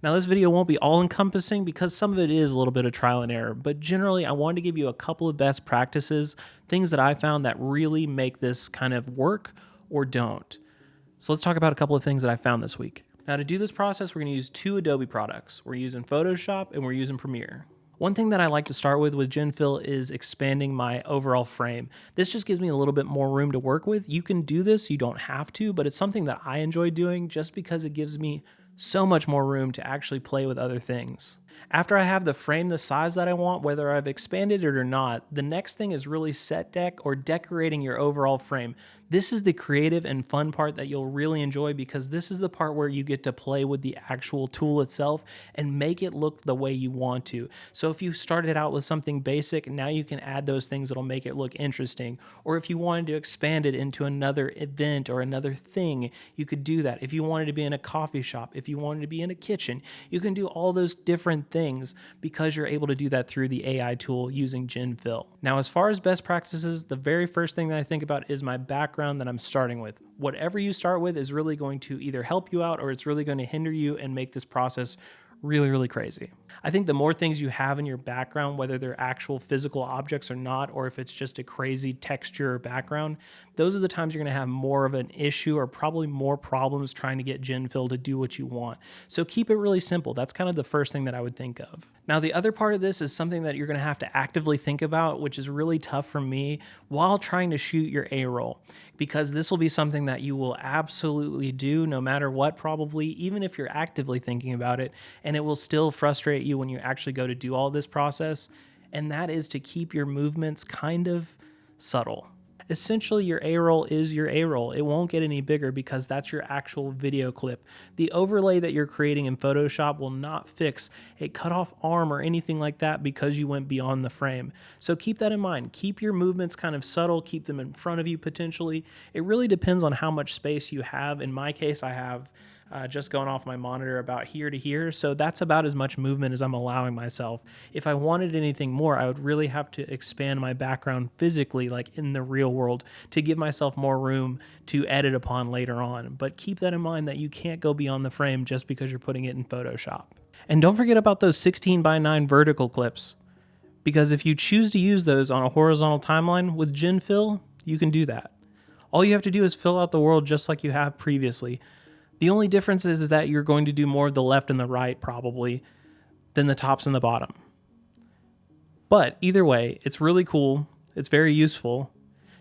Now this video won't be all encompassing because some of it is a little bit of trial and error, but generally I wanted to give you a couple of best practices, things that I found that really make this kind of work or don't. So let's talk about a couple of things that I found this week. Now to do this process, we're going to use two Adobe products. We're using Photoshop and we're using Premiere. One thing that I like to start with GenFill is expanding my overall frame. This just gives me a little bit more room to work with. You can do this, you don't have to, but it's something that I enjoy doing just because it gives me so much more room to actually play with other things. After I have the frame the size that I want, whether I've expanded it or not, the next thing is really set deck or decorating your overall frame. This is the creative and fun part that you'll really enjoy because this is the part where you get to play with the actual tool itself and make it look the way you want to. So if you started out with something basic, now you can add those things that'll make it look interesting. Or if you wanted to expand it into another event or another thing, you could do that. If you wanted to be in a coffee shop, if you wanted to be in a kitchen, you can do all those different things because you're able to do that through the AI tool using GenFill. Now, as far as best practices, the very first thing that I think about is my background that I'm starting with. Whatever you start with is really going to either help you out or it's really going to hinder you and make this process really, really crazy. I think the more things you have in your background, whether they're actual physical objects or not, or if it's just a crazy texture or background, those are the times you're going to have more of an issue or probably more problems trying to get GenFill to do what you want. So keep it really simple. That's kind of the first thing that I would think of. Now, the other part of this is something that you're going to have to actively think about, which is really tough for me while trying to shoot your A-roll, because this will be something that you will absolutely do no matter what, probably, even if you're actively thinking about it, and it will still frustrate you when you actually go to do all this process, and that is to keep your movements kind of subtle. Essentially, your A-roll is your A-roll. It won't get any bigger because that's your actual video clip. The overlay that you're creating in Photoshop will not fix a cut off arm or anything like that because you went beyond the frame. So keep that in mind. Keep your movements kind of subtle. Keep them in front of you potentially. It really depends on how much space you have. In my case, I have just going off my monitor about here to here. So that's about as much movement as I'm allowing myself. If I wanted anything more, I would really have to expand my background physically, like in the real world, to give myself more room to edit upon later on. But keep that in mind that you can't go beyond the frame just because you're putting it in Photoshop. And don't forget about those 16:9 vertical clips, because if you choose to use those on a horizontal timeline with GenFill, you can do that. All you have to do is fill out the world just like you have previously. The only difference is that you're going to do more of the left and the right probably than the tops and the bottom. But either way, it's really cool. It's very useful.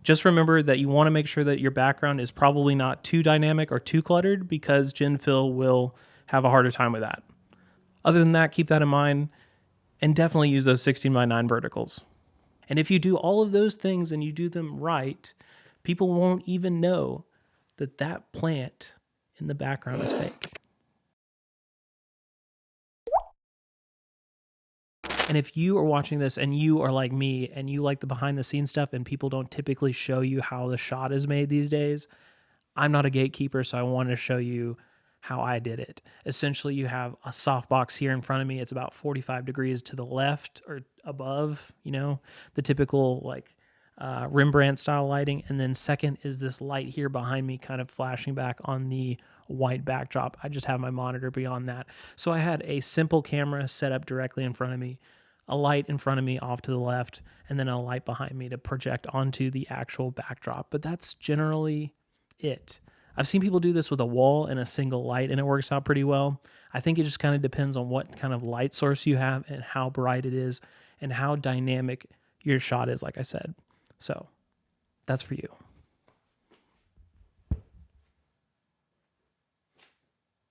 Just remember that you want to make sure that your background is probably not too dynamic or too cluttered because GenFill will have a harder time with that. Other than that, keep that in mind and definitely use those 16:9 verticals. And if you do all of those things and you do them right, people won't even know that that plant in the background is fake. And if you are watching this and you are like me and you like the behind the scenes stuff and people don't typically show you how the shot is made these days, I'm not a gatekeeper, so I want to show you how I did it. Essentially, you have a softbox here in front of me. It's about 45 degrees to the left or above, the typical like Rembrandt style lighting. And then second is this light here behind me kind of flashing back on the white backdrop. I just have my monitor beyond that. So I had a simple camera set up directly in front of me, a light in front of me off to the left, and then a light behind me to project onto the actual backdrop. But that's generally it. I've seen people do this with a wall and a single light, and it works out pretty well. I think it just kind of depends on what kind of light source you have and how bright it is and how dynamic your shot is, like I said. So that's for you.